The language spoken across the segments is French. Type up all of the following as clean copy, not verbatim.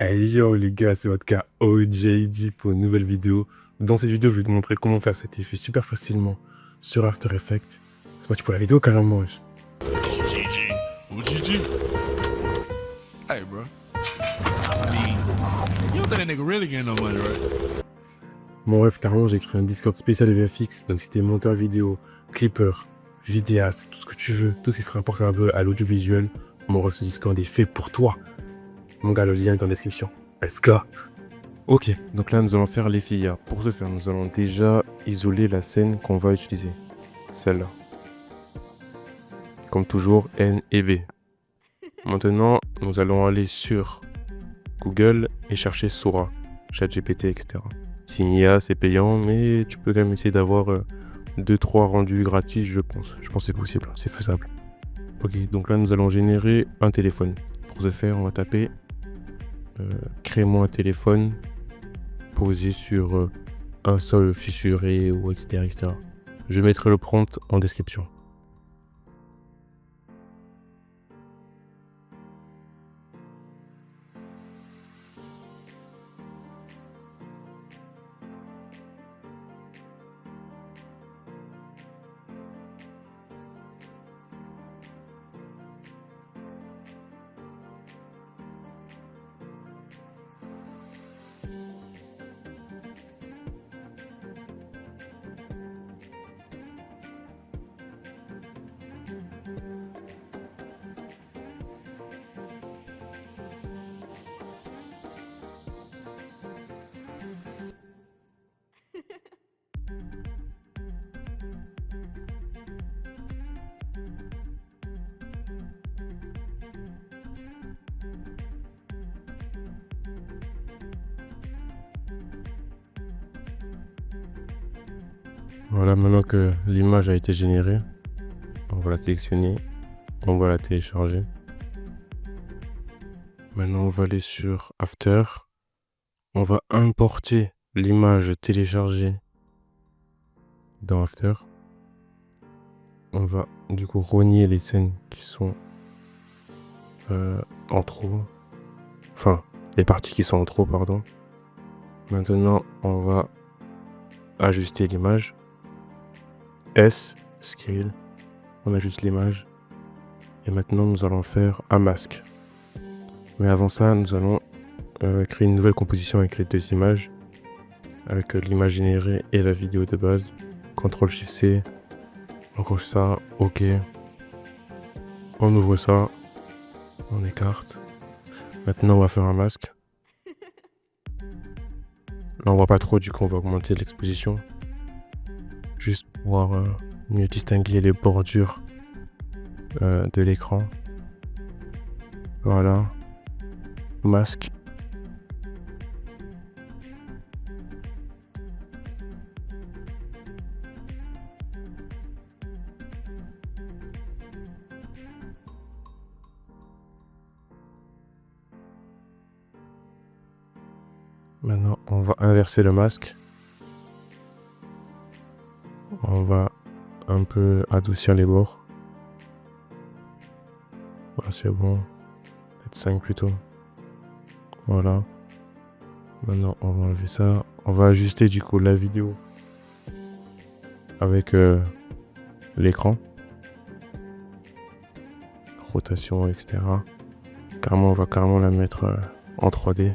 Hey yo les gars, c'est votre gars OJD pour une nouvelle vidéo. Dans cette vidéo, je vais te montrer comment faire cet effet super facilement sur After Effects. C'est parti pour la vidéo carrément. Wesh. OGG. OGG. Hey, bro. I mean, you don't think that nigga really getting no money, right? Mon rêve carrément, j'ai créé un Discord spécial VFX. Donc si t'es monteur vidéo, clipper, vidéaste, tout ce que tu veux, tout ce qui sera important un peu à l'audiovisuel, mon rêve ce Discord est fait pour toi. Mon gars, le lien est dans la description. Let's go. Ok, donc là nous allons faire l'effet IA. Pour ce faire, nous allons déjà isoler la scène qu'on va utiliser. Celle-là. Comme toujours, N et B. Maintenant, nous allons aller sur Google et chercher Sora, ChatGPT, etc. C'est une IA, c'est payant, mais tu peux quand même essayer d'avoir 2-3 rendus gratuits, je pense. Je pense que c'est possible, c'est faisable. Ok, donc là, nous allons générer un téléphone. Pour ce faire, on va taper crée-moi un téléphone posé sur un sol fissuré, ou etc., etc. Je mettrai le prompt en description. Voilà, maintenant que l'image a été générée, on va la sélectionner, on va la télécharger. Maintenant, on va aller sur After. On va importer l'image téléchargée dans After. On va du coup rogner les scènes qui sont en trop. Enfin, les parties qui sont en trop, pardon. Maintenant, on va ajuster l'image. S, Scale. On ajuste l'image. Et maintenant, nous allons faire un masque. Mais avant ça, nous allons créer une nouvelle composition avec les deux images. Avec l'image générée et la vidéo de base. CTRL-SHIFT-C. On coche ça. OK. On ouvre ça. On écarte. Maintenant, on va faire un masque. Là, on voit pas trop, du coup, on va augmenter l'exposition. Juste pour pouvoir mieux distinguer les bordures de l'écran. Voilà. Masque. Maintenant, on va inverser le masque. On va un peu adoucir les bords. Voilà, c'est bon. Peut-être 5 plutôt. Voilà. Maintenant, on va enlever ça. On va ajuster du coup la vidéo avec l'écran. Rotation, etc. Carrément, on va carrément la mettre en 3D.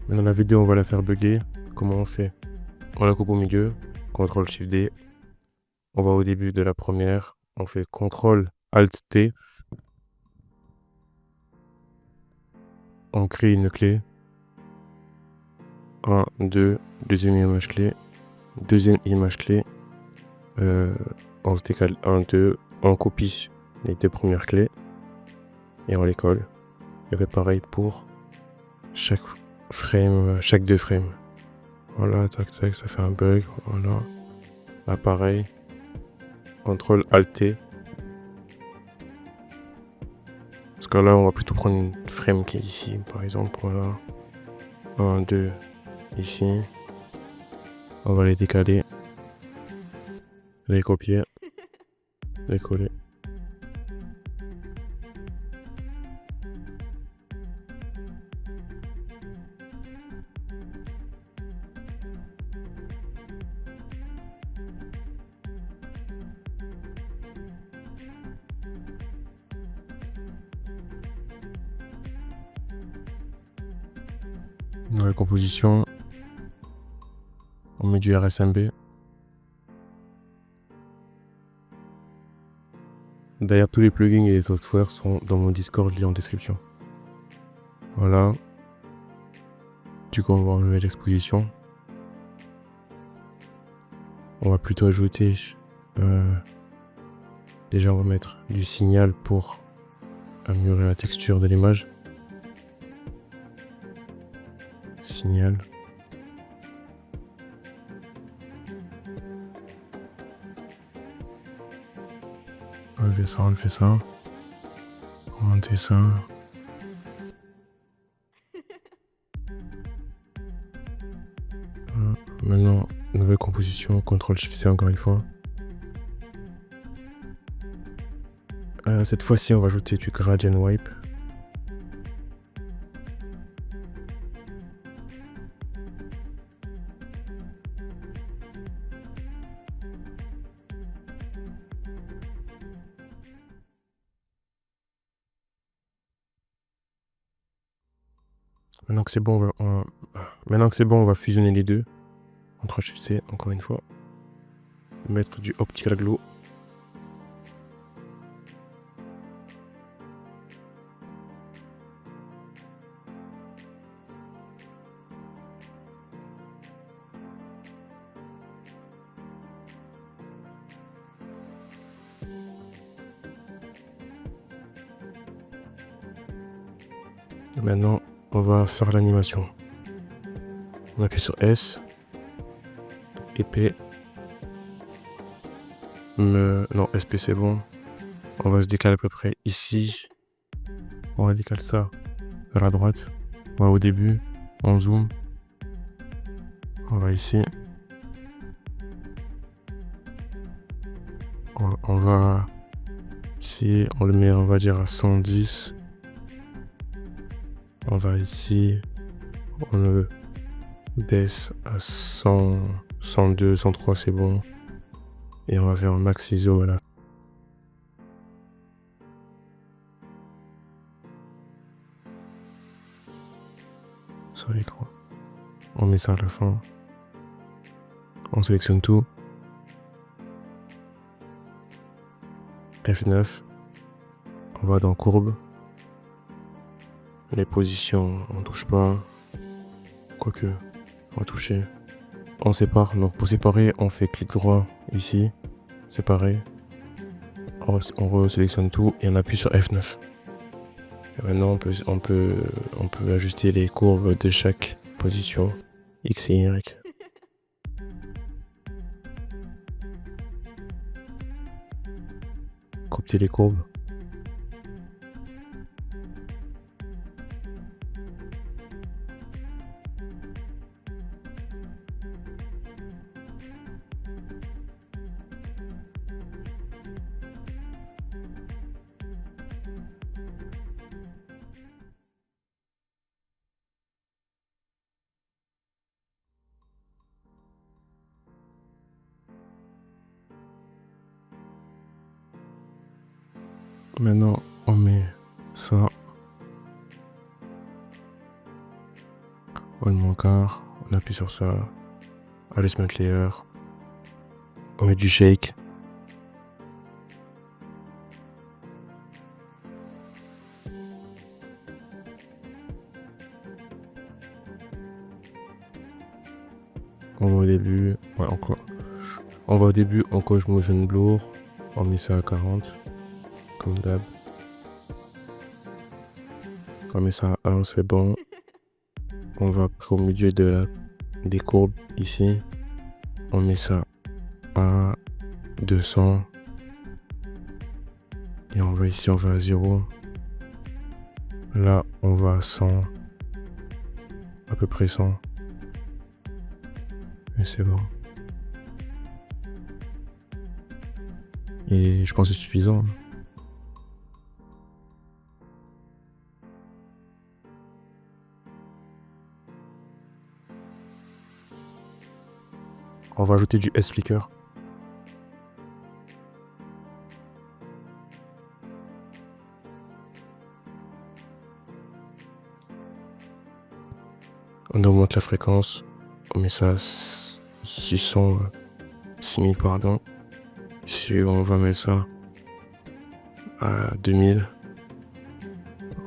Maintenant la vidéo on va la faire bugger. Comment on fait? On la coupe au milieu, CTRL-SHIFT-D. On va au début de la première, on fait CTRL-ALT-T. On crée une clé. 1, 2, deuxième image clé. Deuxième image clé. On se décale 1, 2. On copie les deux premières clés. Et on les colle. Et fait pareil pour chaque frame, chaque deux frames. Voilà, tac tac, ça fait un bug. Voilà. Là, pareil. CTRL Alt T. Parce que là, on va plutôt prendre une frame qui est ici, par exemple. Voilà. 1, 2, ici. On va les décaler. Les copier. Les coller. Nouvelle composition. On met du RSMB. D'ailleurs, tous les plugins et les softwares sont dans mon Discord, lien en description. Voilà. Du coup, on va enlever l'exposition. On va plutôt ajouter... déjà, on va mettre du signal pour améliorer la texture de l'image. Signal. Enlever ça, enlever ça. Augmenter ça. Maintenant, nouvelle composition, CTRL-SHIFT-C encore une fois. Cette fois-ci, on va ajouter du gradient wipe. Maintenant que c'est bon, on va fusionner les deux. CTRL-SHIFT-C encore une fois. Mettre du optical glow. Maintenant, on va faire l'animation. On appuie sur S. Épée. Non, SP c'est bon. On va se décaler à peu près ici. On va décaler ça vers la droite. On va au début. On zoom. On va ici. On va ici. On le met, on va dire, à 110. On va ici. On le baisse à 100, 102, 103, c'est bon. Et on va faire un max ISO, voilà. Sur les trois. On met ça à la fin. On sélectionne tout. F9. On va dans courbe. Les positions, on touche pas. Quoique, on va toucher. On sépare. Donc pour séparer, on fait clic droit ici. Séparer. On resélectionne tout et on appuie sur F9. Et maintenant, on peut ajuster les courbes de chaque position. X et Y. Copier les courbes. Maintenant, on met ça. On le met encore. On appuie sur ça. Adjustment layer. On met du shake. On va au début. Ouais, encore. On va au début en coach motion blur. On met ça à 40. Comme d'hab. On met ça à 1, c'est bon. On va au milieu de des courbes ici. On met ça à 200. Et on va ici, on va à 0. Là, on va à 100. À peu près 100. Et c'est bon. Et je pense que c'est suffisant. On va ajouter du S-Flicker. On augmente la fréquence. On met ça à 600, 6000 pardon. Ici, on va mettre ça à 2000.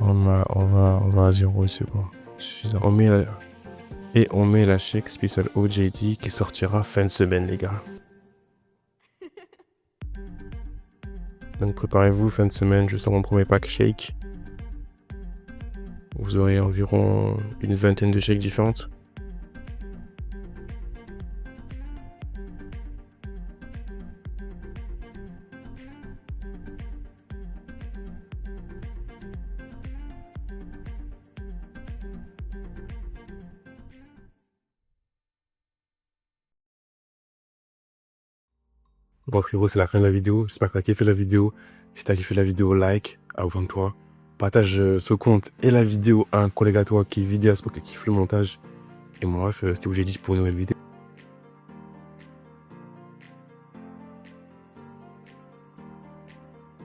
On va à 0, c'est bon. Suffisant. Et on met la Shake Special OJT qui sortira fin de semaine, les gars. Donc préparez-vous, fin de semaine, je sors mon premier pack Shake. Vous aurez environ une vingtaine de shakes différentes. Bon frérot, c'est la fin de la vidéo. J'espère que t'as kiffé la vidéo. Si t'as kiffé la vidéo, like, abonne-toi. Partage ce compte et la vidéo à un collègue à toi qui est vidéaste pour qu'il kiffe le montage. Et moi, bref, c'était OJT pour une nouvelle vidéo.